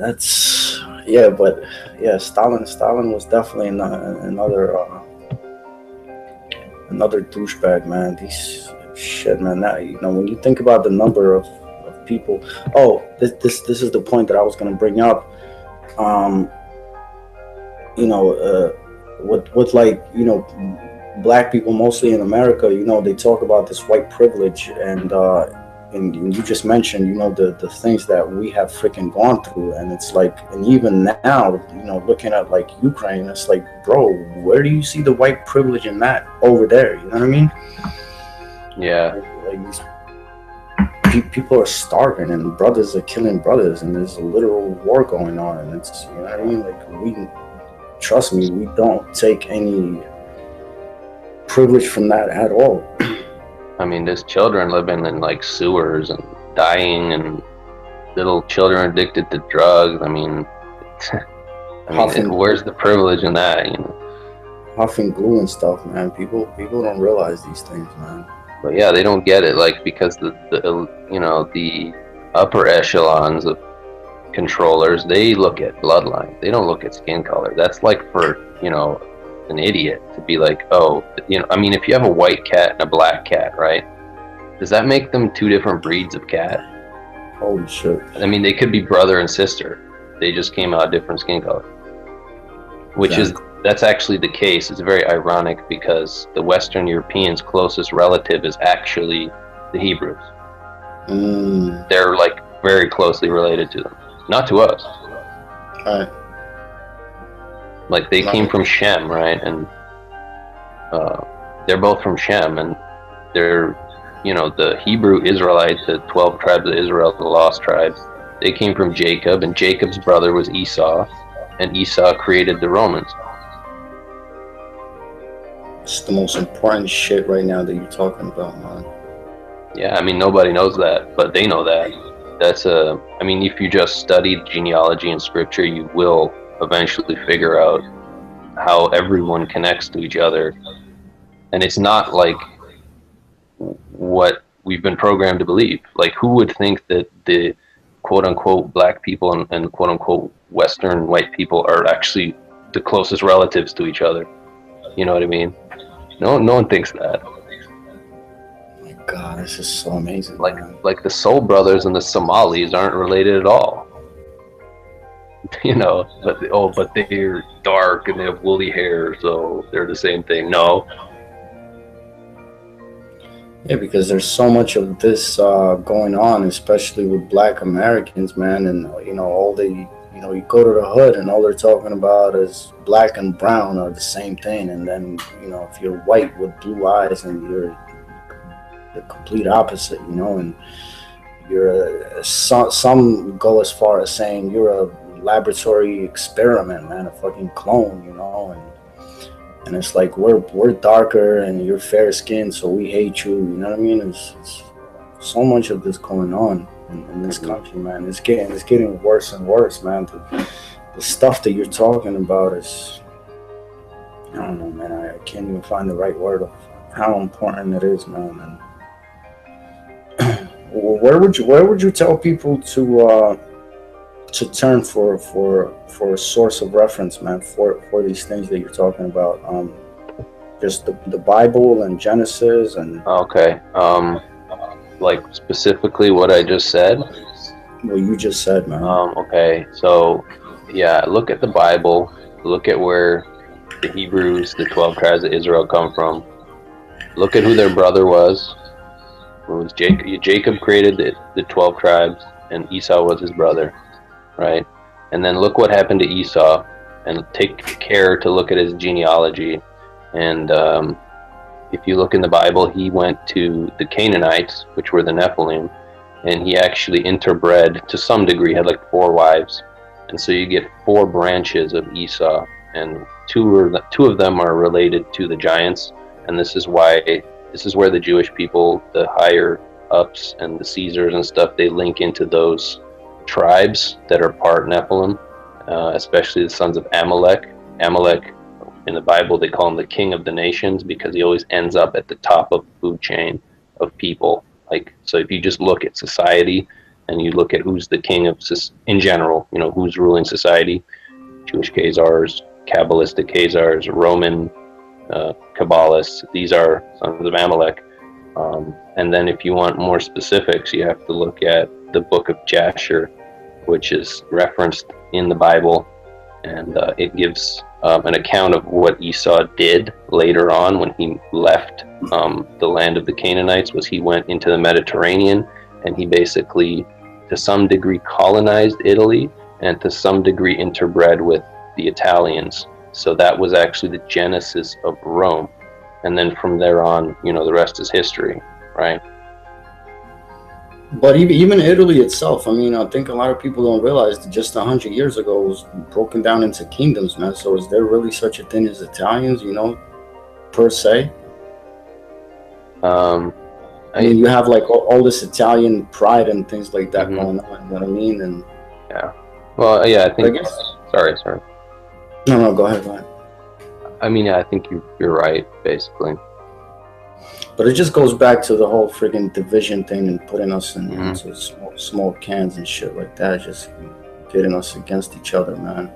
that's yeah, but yeah, Stalin was definitely another douchebag, man. These shit, man. That, you know, when you think about the number of people. Oh, this is the point that I was gonna bring up. Um, you know, with like, you know, black people mostly in America. You know, they talk about this white privilege, and you just mentioned, you know, the things that we have freaking gone through, and it's like, and even now, you know, looking at like Ukraine, it's like, bro, where do you see the white privilege in that over there? You know what I mean? Yeah. Like these people are starving, and brothers are killing brothers, and there's a literal war going on, and it's, you know what I mean? Like, we, trust me, we don't take any privilege from that at all. I mean, there's children living in like sewers and dying, and little children addicted to drugs. I mean, where's the privilege in that? You know, huffing glue and stuff, man. People don't realize these things, man. But yeah, they don't get it, like, because the you know, the upper echelons of controllers, they look at bloodline. They don't look at skin color. That's like for, you know, an idiot to be like, oh, you know, I mean, if you have a white cat and a black cat, right? Does that make them two different breeds of cat? Holy shit. I mean, they could be brother and sister. They just came out different skin color. Which that's actually the case. It's very ironic because the Western Europeans' closest relative is actually the Hebrews. They're like very closely related to them. Not to us. Right. Like they came from Shem, right? And they're both from Shem, and they're, you know, the Hebrew Israelites, the 12 tribes of Israel, the lost tribes, they came from Jacob, and Jacob's brother was Esau, and Esau created the Romans. It's the most important shit right now that you're talking about, man. Yeah, I mean, nobody knows that, but they know that. That's I mean, if you just studied genealogy and scripture, you will eventually figure out how everyone connects to each other. And it's not like what we've been programmed to believe. Like, who would think that the quote-unquote black people and quote-unquote Western white people are actually the closest relatives to each other? You know what I mean? No one thinks that. My God, this is so amazing. Like the Soul Brothers and the Somalis aren't related at all. You know, but they're dark and they have woolly hair, so they're the same thing. No. Yeah, because there's so much of this going on, especially with Black Americans, man, and you know, all the, you know, you go to the hood and all they're talking about is black and brown are the same thing, and then, you know, if you're white with blue eyes and you're the complete opposite, you know, and you're some go as far as saying you're a laboratory experiment, man, a fucking clone, you know, and it's like we're darker and you're fair skinned, so we hate you, you know what I mean? It's so much of this going on in this country, man. It's getting worse and worse, man. The stuff that you're talking about is, I don't know, man. I can't even find the right word of how important it is, man. And where would you tell people to turn for a source of reference, man, for these things that you're talking about? Just the Bible and Genesis and okay, like specifically what I just said. What you just said, man. Okay, so yeah, look at the Bible. Look at where the Hebrews, the 12 tribes of Israel, come from. Look at who their brother was. It was Jacob. Jacob created the 12 tribes, and Esau was his brother, right? And then look what happened to Esau, and take care to look at his genealogy. And if you look in the Bible, he went to the Canaanites, which were the Nephilim, and he actually interbred to some degree, had like 4 wives. And so you get 4 branches of Esau, and two of them are related to the giants. And this is where the Jewish people, the higher ups and the Caesars and stuff, they link into those tribes that are part Nephilim, especially the sons of Amalek. Amalek, in the Bible, they call him the king of the nations because he always ends up at the top of the food chain of people. Like, so if you just look at society and you look at who's the king of, in general, you know, who's ruling society, Jewish Khazars, Kabbalistic Khazars, Roman Kabbalists, these are sons of Amalek. And then if you want more specifics, you have to look at the book of Jasher, which is referenced in the Bible, and it gives an account of what Esau did later on when he left the land of the Canaanites. Was he went into the Mediterranean, and he basically, to some degree, colonized Italy, and to some degree interbred with the Italians. So that was actually the genesis of Rome. And then from there on, you know, the rest is history, right? But even Italy itself, I mean, I think a lot of people don't realize that just 100 years ago it was broken down into kingdoms, man. So is there really such a thing as Italians, you know, per se? I mean, you have like all this Italian pride and things like that going on, you know what I mean? And yeah. Well, yeah, I think... Sorry. No, go ahead. I mean, yeah, I think you're right, basically. But it just goes back to the whole freaking division thing and putting us into small cans and shit like that, just getting us against each other, man.